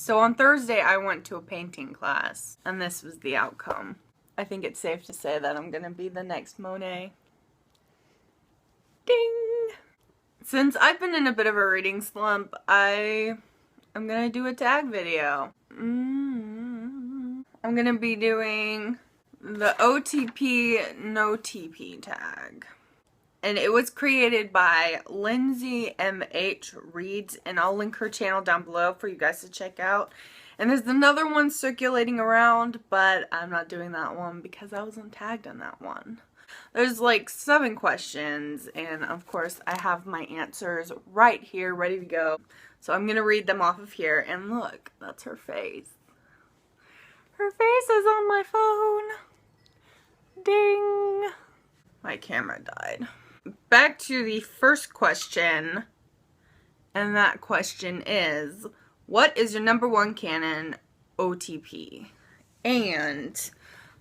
So on Thursday I went to a painting class and this was the outcome. I think it's safe to say that I'm gonna be the next Monet. Ding! Since I've been in a bit of a reading slump, I'm gonna do a tag video. I'm gonna be doing the OTP no TP tag. And it was created by Lindsay MH Reads, and I'll link her channel down below for you guys to check out. And there's another one circulating around, but I'm not doing that one because I wasn't tagged on that one. There's like 7 questions, and of course I have my answers right here ready to go. So I'm gonna read them off of here, and look, that's her face. Her face is on my phone. Ding! My camera died. Back to the first question, and that question is, what is your #1 canon OTP? And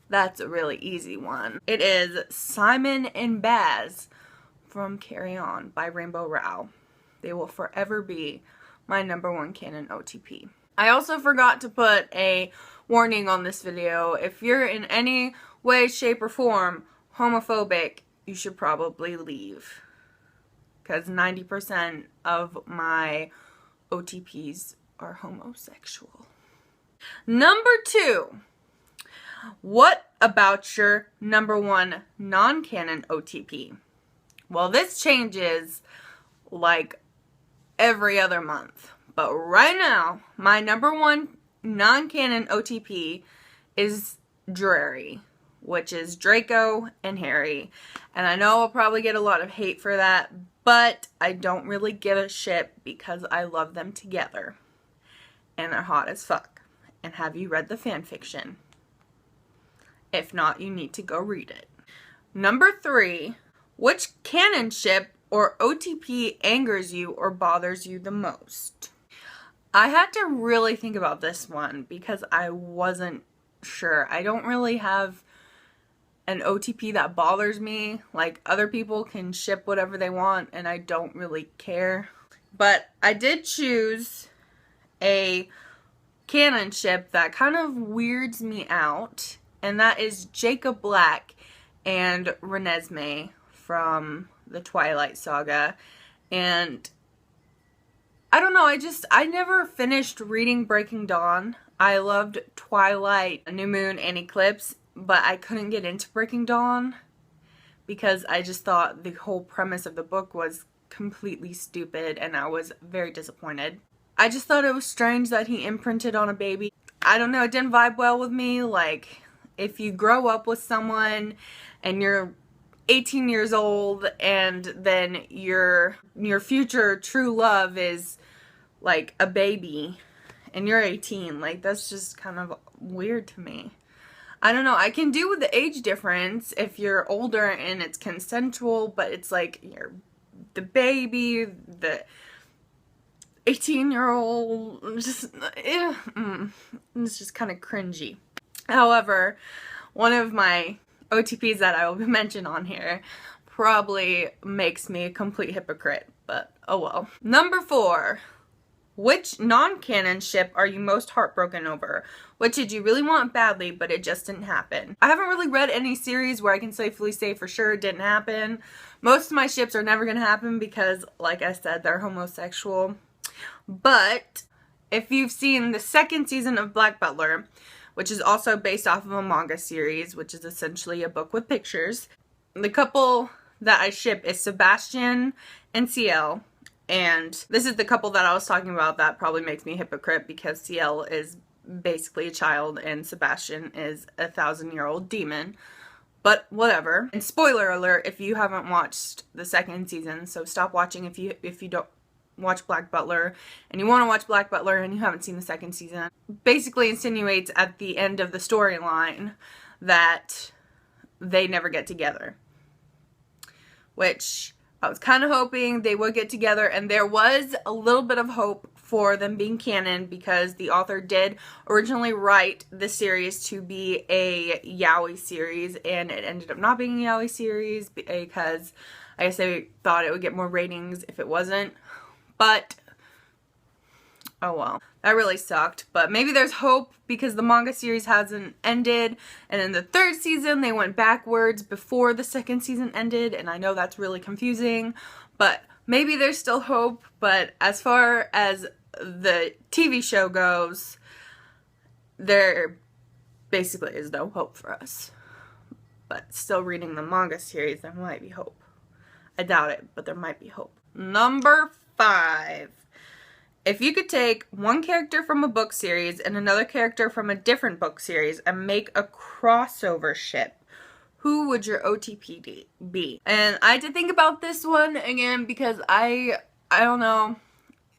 that's a really easy one. It is Simon and Baz from Carry On by Rainbow Rowell. They will forever be my #1 canon OTP. I also forgot to put a warning on this video. If you're in any way, shape, or form homophobic, you should probably leave. Because 90% of my OTPs are homosexual. #2. What about your #1 non-canon OTP? Well, this changes like every other month. But right now, my #1 non-canon OTP is Drarry, which is Draco and Harry. And I know I'll probably get a lot of hate for that, but I don't really give a shit because I love them together. And they're hot as fuck. And have you read the fanfiction? If not, you need to go read it. #3, which canon ship or OTP angers you or bothers you the most? I had to really think about this one because I wasn't sure. I don't really have an OTP that bothers me. Like, other people can ship whatever they want and I don't really care. But I did choose a canon ship that kind of weirds me out, and that is Jacob Black and Renesmee from the Twilight Saga. And I don't know, I never finished reading Breaking Dawn. I loved Twilight, New Moon, and Eclipse, but I couldn't get into Breaking Dawn because I just thought the whole premise of the book was completely stupid and I was very disappointed. I just thought it was strange that he imprinted on a baby. I don't know, it didn't vibe well with me. Like, if you grow up with someone and you're 18 years old and then your future true love is like a baby and you're 18, like, that's just kind of weird to me. I don't know, I can do with the age difference if you're older and it's consensual, but it's like you're the baby, the 18-year-old, just, it's just kind of cringy. However, one of my OTPs that I will mention on here probably makes me a complete hypocrite, but oh well. #4. Which non-canon ship are you most heartbroken over? Which did you really want badly, but it just didn't happen? I haven't really read any series where I can safely say for sure it didn't happen. Most of my ships are never going to happen because, like I said, they're homosexual. But if you've seen the 2nd season of Black Butler, which is also based off of a manga series, which is essentially a book with pictures, the couple that I ship is Sebastian and Ciel. And this is the couple that I was talking about that probably makes me a hypocrite because Ciel is basically a child and Sebastian is a 1,000-year-old demon. But whatever. And spoiler alert if you haven't watched the 2nd season, so stop watching if you don't watch Black Butler and you want to watch Black Butler and you haven't seen the 2nd season. Basically insinuates at the end of the storyline that they never get together. Which I was kind of hoping they would get together, and there was a little bit of hope for them being canon because the author did originally write the series to be a yaoi series, and it ended up not being a yaoi series because I guess they thought it would get more ratings if it wasn't. But Oh well, that really sucked, but maybe there's hope because the manga series hasn't ended, and in the 3rd season they went backwards before the 2nd season ended, and I know that's really confusing, but maybe there's still hope. But as far as the TV show goes, there basically is no hope for us. But still reading the manga series, there might be hope. I doubt it, but there might be hope. Number 5. If you could take one character from a book series and another character from a different book series and make a crossover ship, who would your OTP be? And I had to think about this one again because I don't know,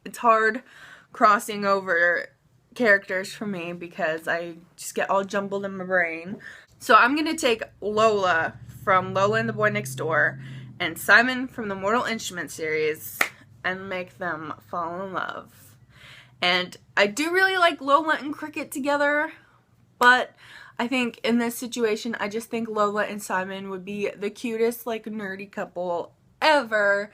it's hard crossing over characters for me because I just get all jumbled in my brain. So I'm going to take Lola from Lola and the Boy Next Door and Simon from the Mortal Instruments series and make them fall in love. And I do really like Lola and Cricket together, but I think in this situation, I just think Lola and Simon would be the cutest, like, nerdy couple ever.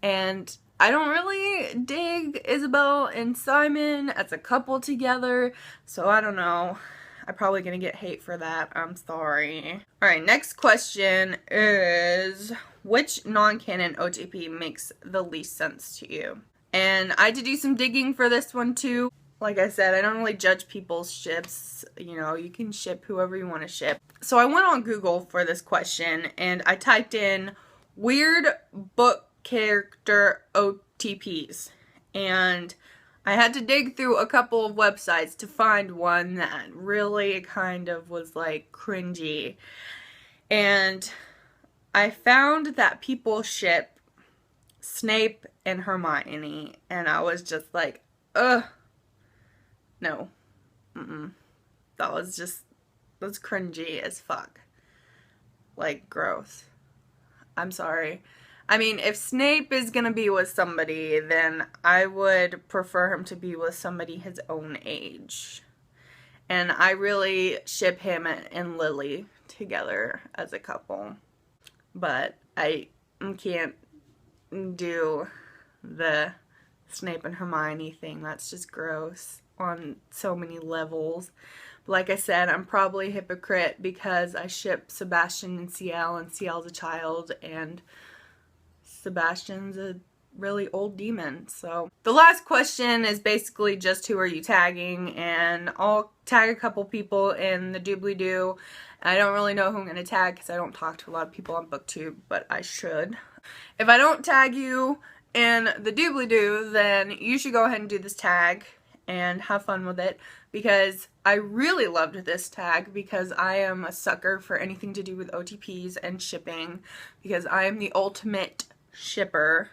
And I don't really dig Isabel and Simon as a couple together, so I don't know. I'm probably gonna get hate for that. I'm sorry. Alright, next question is, which non-canon OTP makes the least sense to you? And I had to do some digging for this one too. Like I said, I don't really judge people's ships. You know, you can ship whoever you want to ship. So I went on Google for this question and I typed in weird book character OTPs. And I had to dig through a couple of websites to find one that really kind of was like cringy. And I found that people ship Snape and Hermione, and I was just like, ugh, no, that's cringy as fuck, like, gross. I'm sorry. I mean, if Snape is gonna be with somebody, then I would prefer him to be with somebody his own age. And I really ship him and Lily together as a couple. But I can't do the Snape and Hermione thing. That's just gross on so many levels. But like I said, I'm probably a hypocrite because I ship Sebastian and Ciel, and Ciel's a child, and Sebastian's a really old demon. So the last question is basically just who are you tagging, and I'll tag a couple people in the doobly-doo. I don't really know who I'm going to tag because I don't talk to a lot of people on BookTube, but I should. If I don't tag you in the doobly-doo, then you should go ahead and do this tag and have fun with it, because I really loved this tag because I am a sucker for anything to do with OTPs and shipping, because I am the ultimate shipper.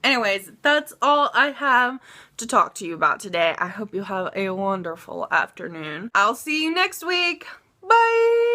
Anyways, that's all I have to talk to you about today. I hope you have a wonderful afternoon. I'll see you next week. Bye!